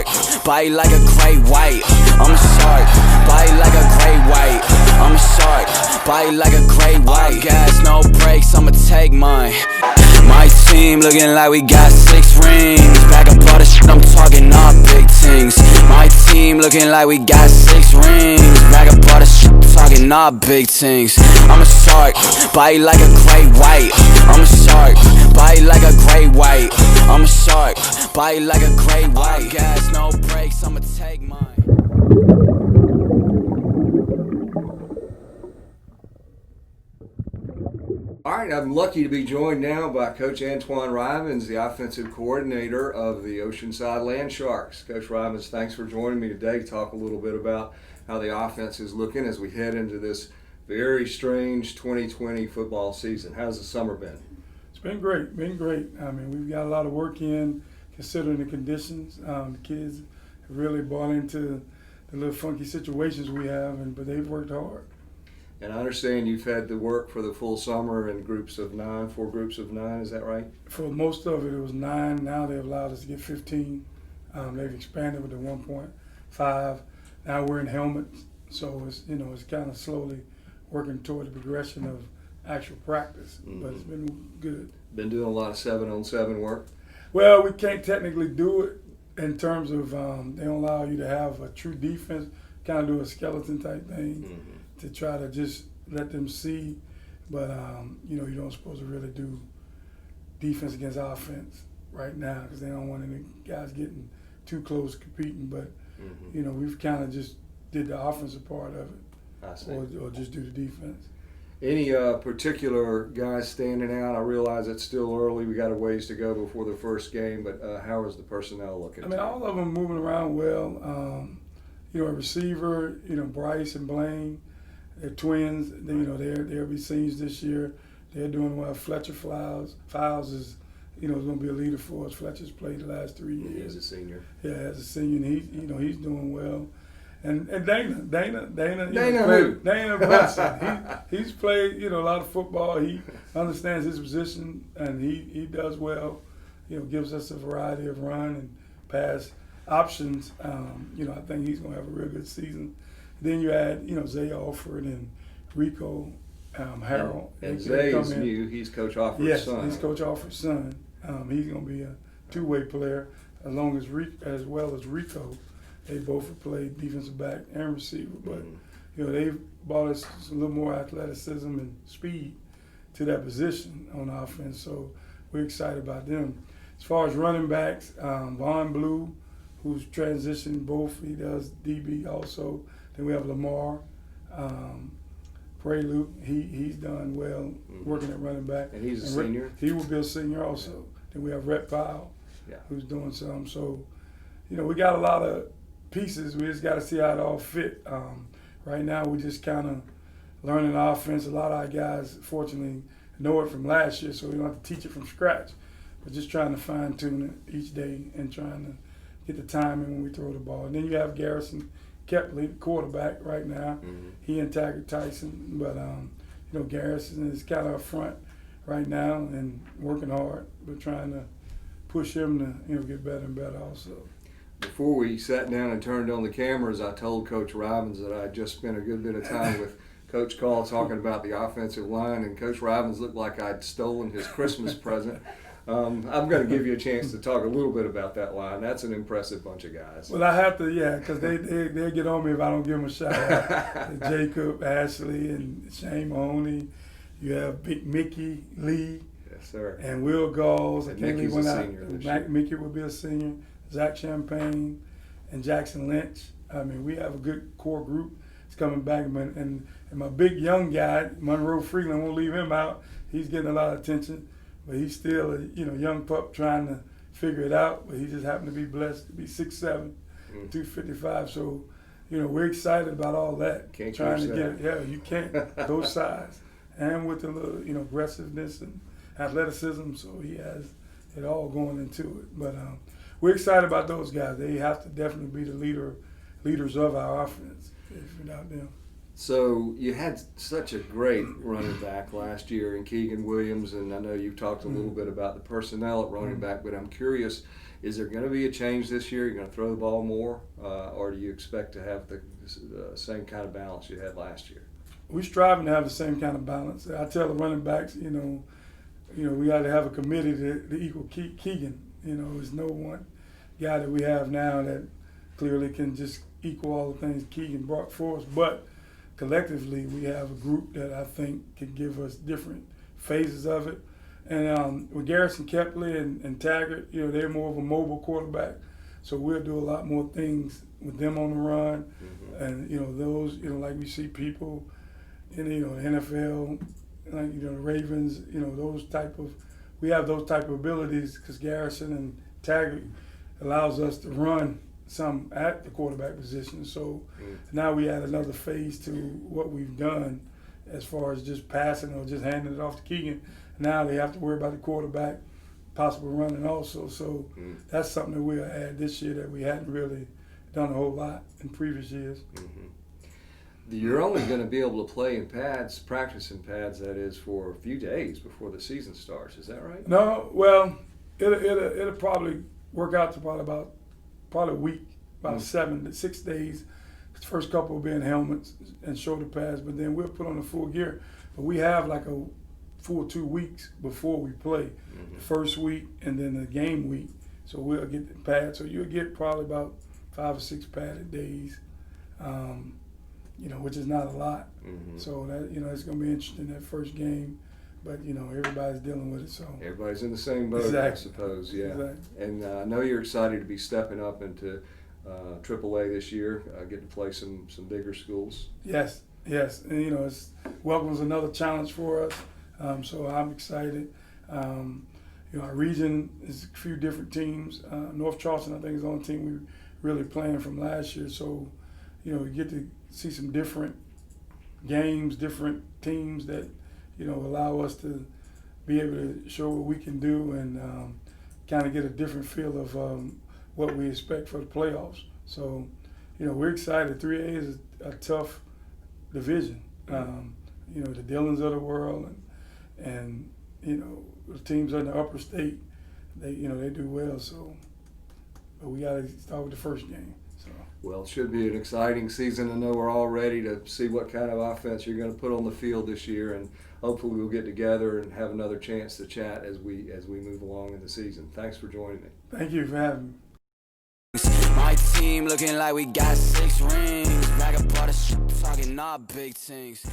shark, bite like a great white. I'm a shark, bite like a great white. I'm a shark, bite like a great white. Gas, no brakes, I'ma take mine. My team looking like we got 6 rings. Back up all the shit, I'm talking all big things. My team looking like we got 6 rings. Back up all the shit, I'm talking all big things. I'm a shark, bite like a great white. I'm a shark, bite like a great white. I'm a shark, bite like a great white. Gas, no brakes, I'ma take mine. All right, I'm lucky to be joined now by Coach Antoine Rivens, the offensive coordinator of the Oceanside Land Sharks. Coach Rivens, thanks for joining me today to talk a little bit about how the offense is looking as we head into this very strange 2020 football season. How's the summer been? It's been great, I mean, we've got a lot of work in considering the conditions. The kids have really bought into the little funky situations we have, but they've worked hard. And I understand you've had to work for the full summer in groups of 9, 4 groups of 9, is that right? For most of it was 9. Now they've allowed us to get 15. They've expanded with the 1.5. Now we're in helmets, so it's kind of slowly working toward the progression of actual practice. Mm-hmm. But it's been good. Been doing a lot of 7-on-7 work? Well, we can't technically do it in terms of they don't allow you to have a true defense, kind of do a skeleton type thing. Mm-hmm. To try to just let them see, but you don't supposed to really do defense against offense right now because they don't want any guys getting too close competing. But we've kind of just did the offensive part of it, I see. Or just do the defense. Any particular guys standing out? I realize it's still early. We got a ways to go before the first game, but how is the personnel looking? I mean, all of them moving around well. A receiver, Bryce and Blaine. They're twins. They'll be seniors this year. They're doing well. Fletcher Files is, going to be a leader for us. Fletcher's played the last 3 years. As a senior. Yeah, as a senior, and he's doing well. And Dana Brunson. He's played a lot of football. He understands his position and he does well. Gives us a variety of run and pass options. I think he's going to have a real good season. Then you add, Zay Alford and Rico Harrell. And Zay is new. He's Coach Alford's son. Yes, he's Coach Alford's son. He's going to be a two-way player as well as Rico. They both have played defensive back and receiver. But, they've brought us a little more athleticism and speed to that position on offense. So we're excited about them. As far as running backs, Von Blue, who's transitioned both. He does DB also. Then we have Lamar, Prelude. He's done well working at running back. And he's a senior? He will be a senior also. Yeah. Then we have Rhett Powell, who's doing some. So, we got a lot of pieces. We just got to see how it all fit. Right now, we're just kind of learning offense. A lot of our guys, fortunately, know it from last year, so we don't have to teach it from scratch. But just trying to fine-tune it each day and trying to get the timing when we throw the ball. And then you have Garrison Kepley, the quarterback right now. Mm-hmm. He and Taggart Tyson. But, Garrison is kind of up front right now and working hard. But trying to push him to, get better and better also. Before we sat down and turned on the cameras, I told Coach Rivens that I just spent a good bit of time with Coach Call talking about the offensive line, and Coach Rivens looked like I'd stolen his Christmas present. I'm going to give you a chance to talk a little bit about that line. That's an impressive bunch of guys. Well, I have to, because they'll get on me if I don't give them a shout out. Jacob, Ashley, and Shane Mahoney. You have Big Mickey Lee. Yes, sir. And Will Galls. And Mickey's a senior this year. Mickey will be a senior. Zach Champagne and Jackson Lynch. I mean, we have a good core group. It's coming back. And my big young guy, Monroe Freeland, won't leave him out. He's getting a lot of attention. But he's still a young pup trying to figure it out. But he just happened to be blessed to be 6'7", 255. So, we're excited about all that. Can't trying to that. get it. Yeah, you can't. Those size. And with the little, aggressiveness and athleticism. So he has it all going into it. But we're excited about those guys. They have to definitely be the leaders of our offense. If without them. So you had such a great running back last year in Keegan Williams, and I know you've talked a little bit about the personnel at running back, but I'm curious, is there going to be a change this year? You're going to throw the ball more, or do you expect to have the same kind of balance you had last year? We're striving to have the same kind of balance. I tell the running backs, we got to have a committee to equal Keegan. There's no one guy that we have now that clearly can just equal all the things Keegan brought for us, but collectively, we have a group that I think can give us different phases of it. And with Garrison Kepley and Taggart, they're more of a mobile quarterback. So we'll do a lot more things with them on the run. Mm-hmm. And, those, like we see people in, the NFL, like, the Ravens, we have those type of abilities because Garrison and Taggart allows us to run some at the quarterback position. So now we add another phase to what we've done as far as just passing or just handing it off to Keegan. Now they have to worry about the quarterback possible running also. So that's something that we'll add this year that we hadn't really done a whole lot in previous years. Mm-hmm. You're only going to be able to play in pads, practice in pads, that is, for a few days before the season starts. Is that right? No, well, it'll probably work out to probably a week, about 7 to 6 days. The first couple will be in helmets and shoulder pads, but then we'll put on the full gear. But we have like a full 2 weeks before we play. The first week and then the game week. So we'll get the pads. So you'll get probably about 5 or 6 padded days, which is not a lot. So that, it's going to be interesting, that first game. But, everybody's dealing with it. So everybody's in the same boat, exactly. I suppose, yeah. Exactly. And I know you're excited to be stepping up into AAA this year, getting to play some bigger schools. Yes. And, it's welcomes another challenge for us. So I'm excited. Our region is a few different teams. North Charleston, I think, is the only team we really playing from last year. So, we get to see some different games, different teams that, allow us to be able to show what we can do and kind of get a different feel of what we expect for the playoffs. So, we're excited. 3A is a tough division. The Dillons of the world and the teams in the upper state, they do well. So, but we got to start with the first game. So. Well, it should be an exciting season. I know we're all ready to see what kind of offense you're going to put on the field this year, and hopefully we'll get together and have another chance to chat as we move along in the season. Thanks for joining me. Thank you for having me. My team looking like we got 6 rings. Brag about the shit, talking all big things.